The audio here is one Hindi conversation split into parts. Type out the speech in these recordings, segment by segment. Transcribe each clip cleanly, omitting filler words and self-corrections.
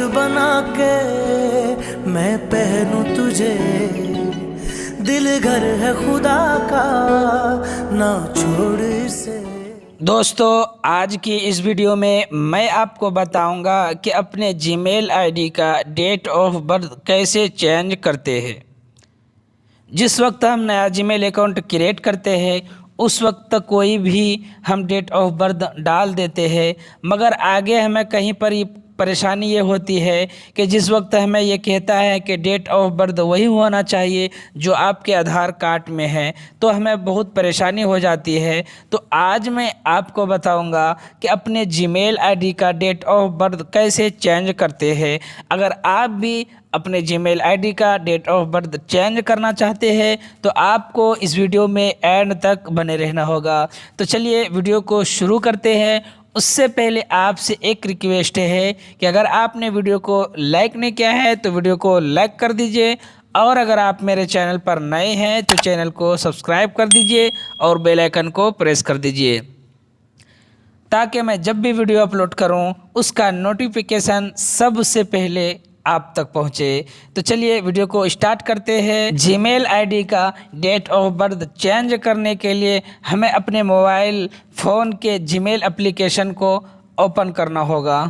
तावीज़ बना के मैं पहनूं तुझे, दिल घर है खुदा का ना छोड़ इसे। दोस्तों, आज की इस वीडियो में मैं आपको बताऊंगा कि अपने जीमेल आईडी का डेट ऑफ बर्थ कैसे चेंज करते हैं। जिस वक्त हम नया जीमेल अकाउंट क्रिएट करते हैं उस वक्त कोई भी हम डेट ऑफ बर्थ डाल देते हैं, मगर आगे हमें कहीं पर ये परेशानी ये होती है कि जिस वक्त हमें ये कहता है कि डेट ऑफ बर्थ वही होना चाहिए जो आपके आधार कार्ड में है, तो हमें बहुत परेशानी हो जाती है। तो आज मैं आपको बताऊंगा कि अपने जीमेल आईडी का डेट ऑफ बर्थ कैसे चेंज करते हैं। अगर आप भी अपने जीमेल आईडी का डेट ऑफ बर्थ चेंज करना चाहते हैं तो आपको इस वीडियो में एंड तक बने रहना होगा। तो चलिए वीडियो को शुरू करते हैं। उससे पहले आपसे एक रिक्वेस्ट है कि अगर आपने वीडियो को लाइक नहीं किया है तो वीडियो को लाइक कर दीजिए, और अगर आप मेरे चैनल पर नए हैं तो चैनल को सब्सक्राइब कर दीजिए और बेल आइकन को प्रेस कर दीजिए, ताकि मैं जब भी वीडियो अपलोड करूं उसका नोटिफिकेशन सबसे पहले आप तक पहुंचे। तो चलिए वीडियो को स्टार्ट करते हैं। जीमेल आईडी का डेट ऑफ बर्थ चेंज करने के लिए हमें अपने मोबाइल फ़ोन के जीमेल एप्लीकेशन को ओपन करना होगा।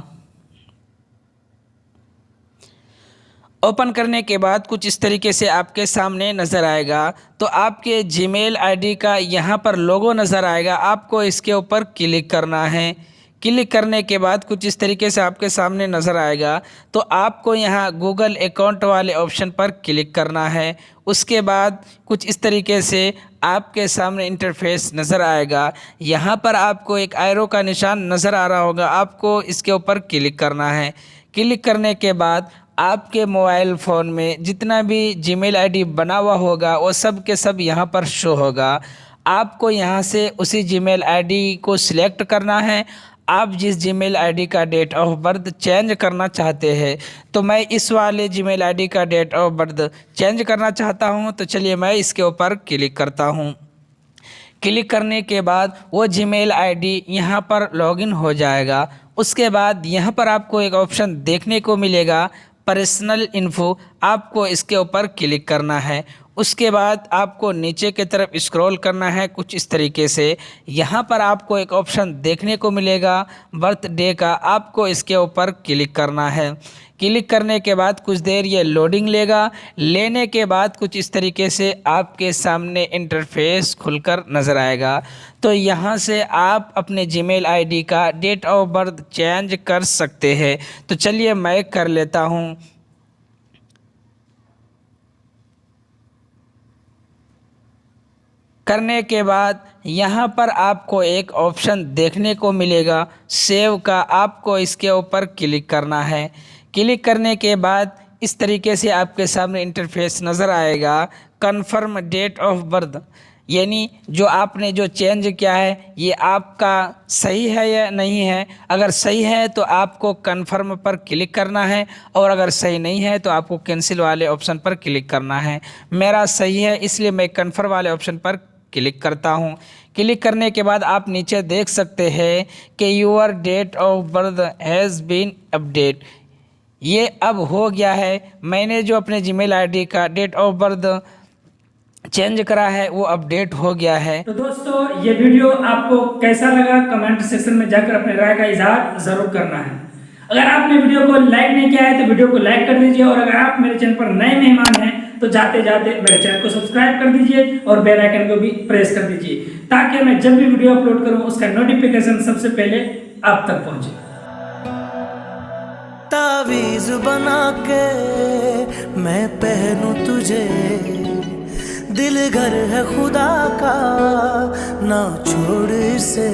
ओपन करने के बाद कुछ इस तरीके से आपके सामने नज़र आएगा। तो आपके जीमेल आईडी का यहाँ पर लोगो नज़र आएगा, आपको इसके ऊपर क्लिक करना है। क्लिक करने के बाद कुछ इस तरीके से आपके सामने नज़र आएगा। तो आपको यहाँ गूगल अकाउंट वाले ऑप्शन पर क्लिक करना है। उसके बाद कुछ इस तरीके से आपके सामने इंटरफेस नज़र आएगा। यहाँ पर आपको एक एरो का निशान नज़र आ रहा होगा, आपको इसके ऊपर क्लिक करना है। क्लिक करने के बाद आपके मोबाइल फ़ोन में जितना भी जीमेल आईडी बना हुआ होगा वो सब के सब यहाँ पर शो होगा। आपको यहाँ से उसी जीमेल आईडी को सिलेक्ट करना है। आप जिस जीमेल आईडी का डेट ऑफ बर्थ चेंज करना चाहते हैं, तो मैं इस वाले जीमेल आईडी का डेट ऑफ बर्थ चेंज करना चाहता हूं, तो चलिए मैं इसके ऊपर क्लिक करता हूं। क्लिक करने के बाद वो जीमेल आईडी यहां पर लॉगिन हो जाएगा। उसके बाद यहां पर आपको एक ऑप्शन देखने को मिलेगा, पर्सनल इन्फो, आपको इसके ऊपर क्लिक करना है। उसके बाद आपको नीचे की तरफ स्क्रॉल करना है कुछ इस तरीके से। यहाँ पर आपको एक ऑप्शन देखने को मिलेगा बर्थडे का, आपको इसके ऊपर क्लिक करना है। क्लिक करने के बाद कुछ देर ये लोडिंग लेगा। लेने के बाद कुछ इस तरीके से आपके सामने इंटरफेस खुलकर नज़र आएगा। तो यहाँ से आप अपने जीमेल आईडी का डेट ऑफ बर्थ चेंज कर सकते हैं। तो चलिए मैं कर लेता हूँ। करने के बाद यहाँ पर आपको एक ऑप्शन देखने को मिलेगा सेव का, आपको इसके ऊपर क्लिक करना है। क्लिक करने के बाद इस तरीके से आपके सामने इंटरफेस नज़र आएगा, कन्फर्म डेट ऑफ बर्थ, यानी जो आपने जो चेंज किया है ये आपका सही है या नहीं है। अगर सही है तो आपको कन्फर्म पर क्लिक करना है, और अगर सही नहीं है तो आपको कैंसिल वाले ऑप्शन पर क्लिक करना है। मेरा सही है इसलिए मैं कन्फर्म वाले ऑप्शन पर क्लिक करता हूं। क्लिक करने के बाद आप नीचे देख सकते हैं कि your date of birth has been update, ये अब हो गया है। मैंने जो अपने जीमेल आईडी का डेट ऑफ बर्थ चेंज करा है वो अपडेट हो गया है। तो दोस्तों, ये वीडियो आपको कैसा लगा कमेंट सेक्शन में जाकर अपने राय का इजहार जरूर करना है। अगर आपने वीडियो को लाइक नहीं किया है तो वीडियो को लाइक कर दीजिए, और अगर आप मेरे चैनल पर नए मेहमान हैं तो जाते जाते मेरे चैनल को सब्सक्राइब कर दीजिए और बेल आइकन को भी प्रेस कर दीजिए, ताकि मैं जब भी वीडियो अपलोड करूं उसका नोटिफिकेशन सबसे पहले आप तक पहुंचे। तावीज़ बना के मैं पहनूं तुझे, दिल घर है खुदा का ना छोड़ इसे।